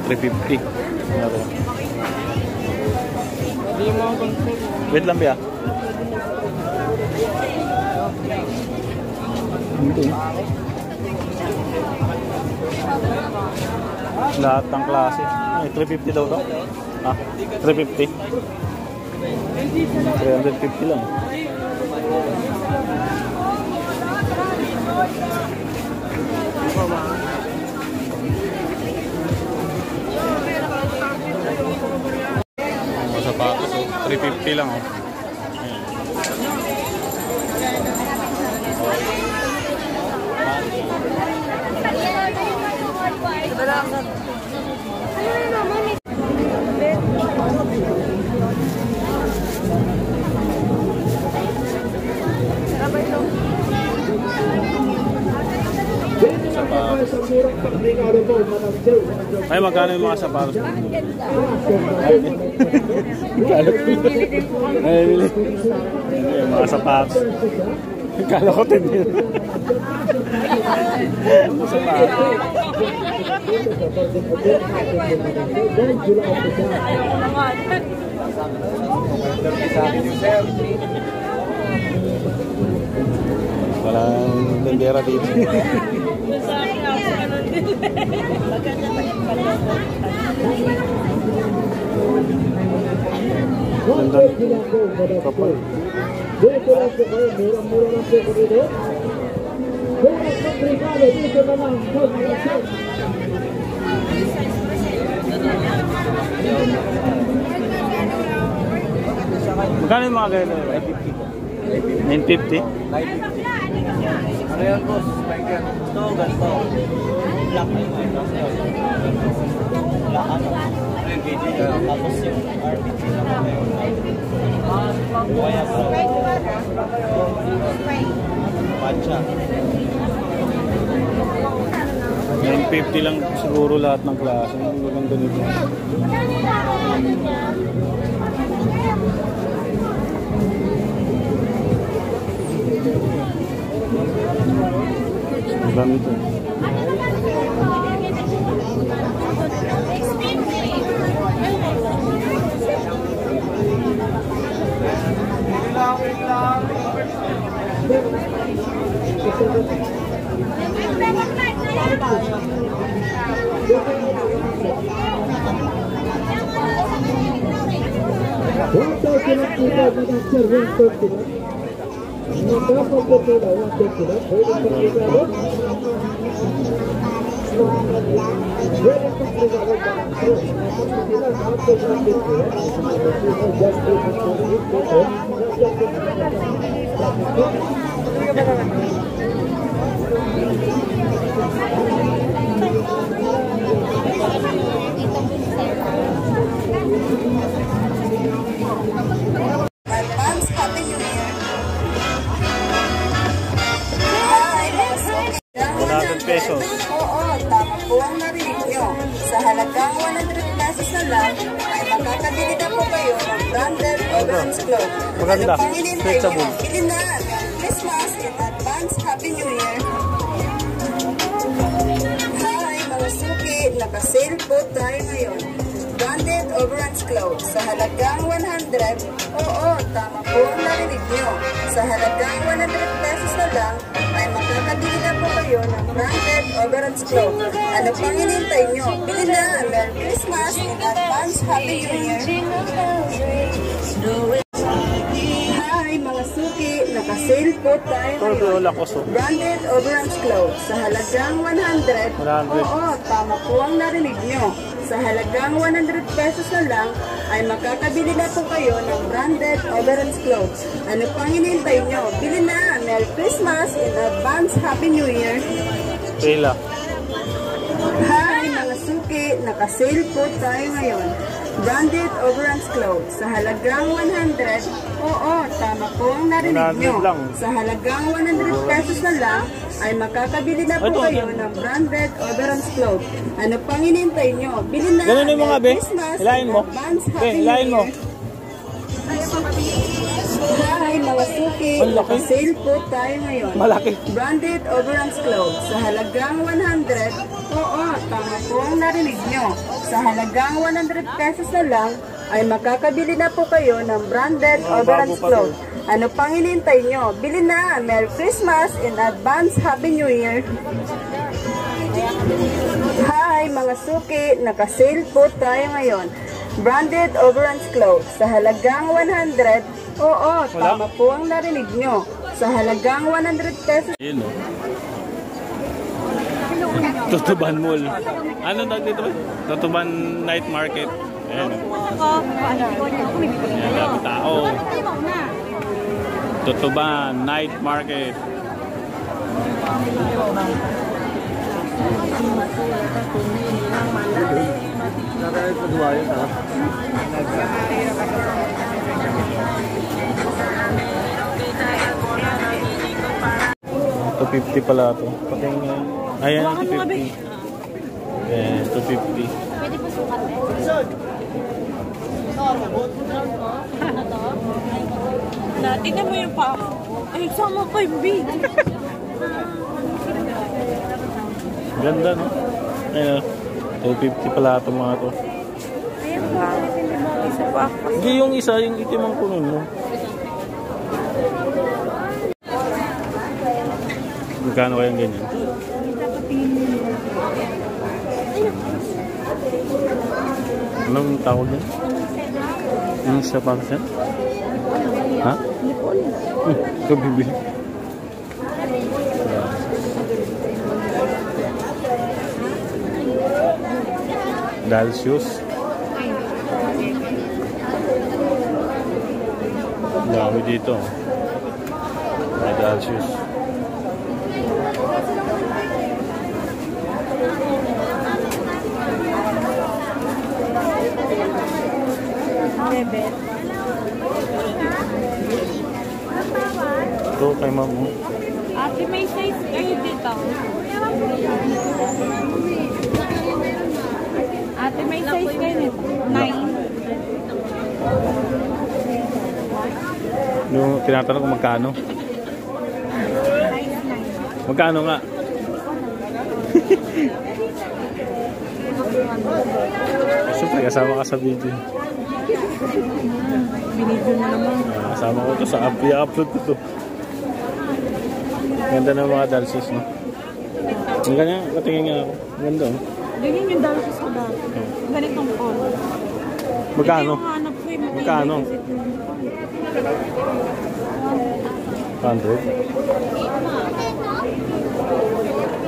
350. Wait lang ba? Hindi. Lahat ng klase. Ay, 350 daw to. Ah, 350. 350 lang. Sapatos, 350 lang. Ay, magkano yung mga sapatos? Ay, mga sapatos. Kala ko tinil. Walang bandera dito. Ganda. Kapal. Dito lang po kayo, mura-mura lang po dito. Kung nagpaprikado, dito naman. Magkano yung mga ganyan? 950? 950? Ano yan, boss? Ito, ganito. Black na yun. Black ano? Tapos yung RPT naman na yun. Kaya po. Matcha. 950 lang siguro lahat ng klase. Ang maganda nito. Ang dami ito. Pesos. Oo, tama po ang narinig nyo. Sa halagang 100 pesos na lang, ay makakabili na po kayo ng branded Overance cloth. Maganda. Ano pang hinintay nyo? Bili na! Christmas in advance. Happy New Year! Hi, mga suki! Naka-sale po tayo ngayon. Branded Overance cloth. Sa halagang 100, oo, tama po ang narinig nyo. Sa halagang 100 pesos na lang, ay makakabili na po kayo ng branded Overance cloth. Ano pang hinintay nyo? Bili na! Merry Christmas in advance. Happy New Year! Hi, mga suki! Naka-sale po tayo ngayon. Branded Overance cloth. Sa halagang 100, oo, tama po ang narinig nyo. Sa halagang 100 pesos na lang, ay makakabili na po kayo ng branded Overance clothes. Ano pang hinihintay nyo? Bili na! Merry Christmas in advance. Happy New Year! Kayla. Hi, mga suki! Naka-sale po tayo ngayon. Branded Overance clothes. Sa halagang 100, oo, tama po ang narinig nyo. Sa halagang 100 pesos na lang, ay makakabili na po kayo ng branded Overance cloth. Ano pang hinihintay nyo? Bili na! Ganun yung mga be. Christmas Hilahin mo. advance. Be, hilahin mo. Hi mga suki, sale po tayo ngayon. Malaki. Branded overruns clothes sa halagang 100. Oo, tama po ang narinig nyo. Sa halagang 100 pesos na lang ay makakabili na po kayo ng branded overruns clothes. Ano pang hinihintay nyo? Bili na! Merry Christmas in advance! Happy New Year! Hi mga suki, naka-sale po tayo ngayon. Branded overruns clothes sa halagang 100. Oo, tama po ang narinig nyo. Sa halagang 100 pesos. Yun o. Tutuban Mall. Ano tawag dito ba? Tutuban Night Market. Ayan. Ayan, dami tao. Tutuban Night Market. $250 pala ito. Ayan, $250. Ayan, $250. Pwede po sukat eh. Tingnan mo yung pa. Ay, sama ko yung big. Ganda, no? Ayan, $250 pala ito mga ito. Ayan ba? Hindi mo isa pa. Hindi yung isa, yung itim ang kunin mo. Magkano kayang ganyan? Anong tawag yan? Anong siya pa siya? Ha? Ito bibili. Dahil shoes. Dami dito. May dahil shoes. Ito kay ma'am mo. Ate, may size kayo dito. Ate, may size kayo nito. 9. Yung tinatanong ko magkano? Magkano nga? Siyempre, kasama ka sa video. Binidyo na naman. Kasama ko to sa app. I-upload ko to. Ganda ng mga dalsos, no? Ang ganyan, katingin nga ako. Ganda, no? Ganyan yung dalsos ko dati. Ganitong color. Magkano? Ito yung hanap ko yung Magkano? 100?